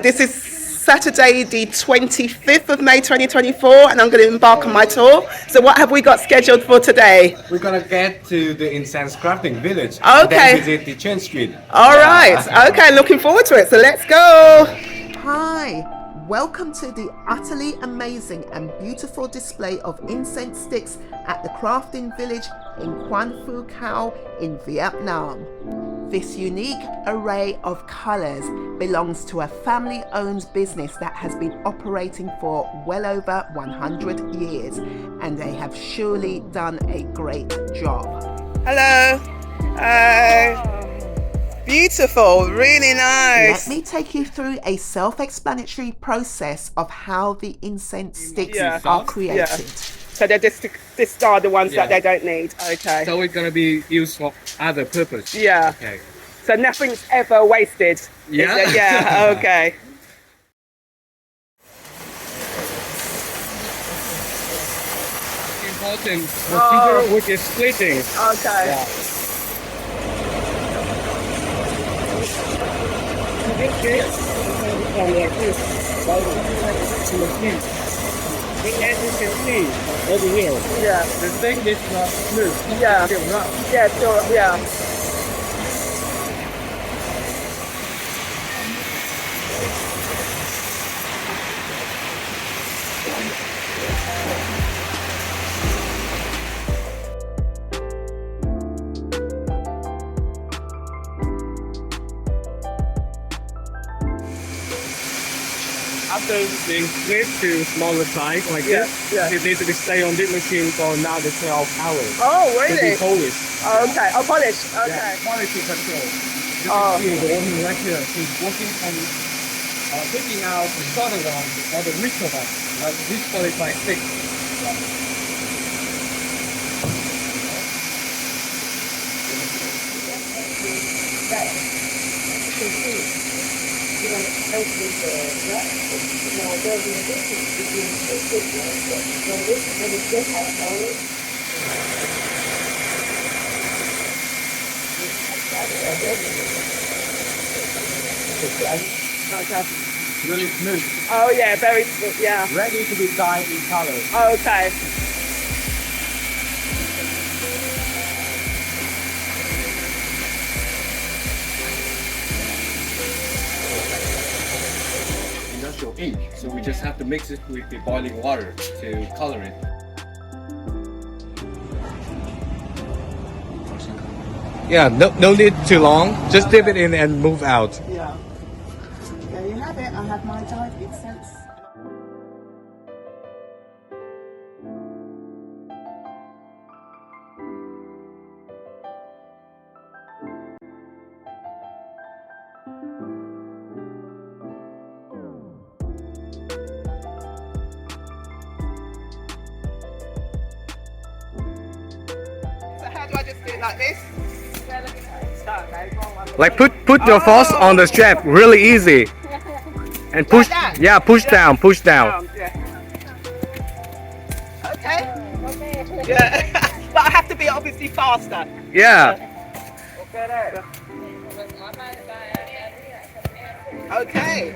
This is Saturday the 25th of May 2024 and I'm going to embark on my tour. So what have we got scheduled for today? We're gonna get to the Incense Crafting Village Okay. and then visit the Chen Street. Alright, okay, looking forward to it. So let's go. Hi, welcome to the utterly amazing and beautiful display of incense sticks at the Crafting Village in Quang Phu Cau in Vietnam. This unique array of colours belongs to a family-owned business that has been operating for well over 100 years, and they have surely done a great job. Hello. Beautiful, really nice. Let me take you through a self-explanatory process of how the incense sticks are created. Yeah. So they're just are the ones that they don't need. Okay. So it's gonna be used for other purpose. Yeah. Okay. So nothing's ever wasted. Yeah. Yeah. Okay. Important procedure which is splitting. Okay. Yeah. As you can see over here, the stick is not smooth. Yeah. Still rough. Yeah, sure, yeah. After being split to smaller size like this, it needs to be stay on this machine for another 12 hours. Oh, really? To be polished. Oh, okay. Oh, polish. Okay. Yeah, quality control. You can see the woman right here. She's working on taking out the solid one or the mixed one, like this qualified stick. Really smooth. Oh, yeah, very smooth, yeah. Ready to be dyed in color. Okay. Industrial ink, so we just have to mix it with the boiling water to color it. Yeah, no need too long. Just dip it in and move out. Yeah. There you have it. I have my dyed incense. So how do I just do it like this? Like put your force on the strap, really easy. And push, like push down, push down. Yeah. Okay. Yeah. But I have to be obviously faster. Yeah. Okay.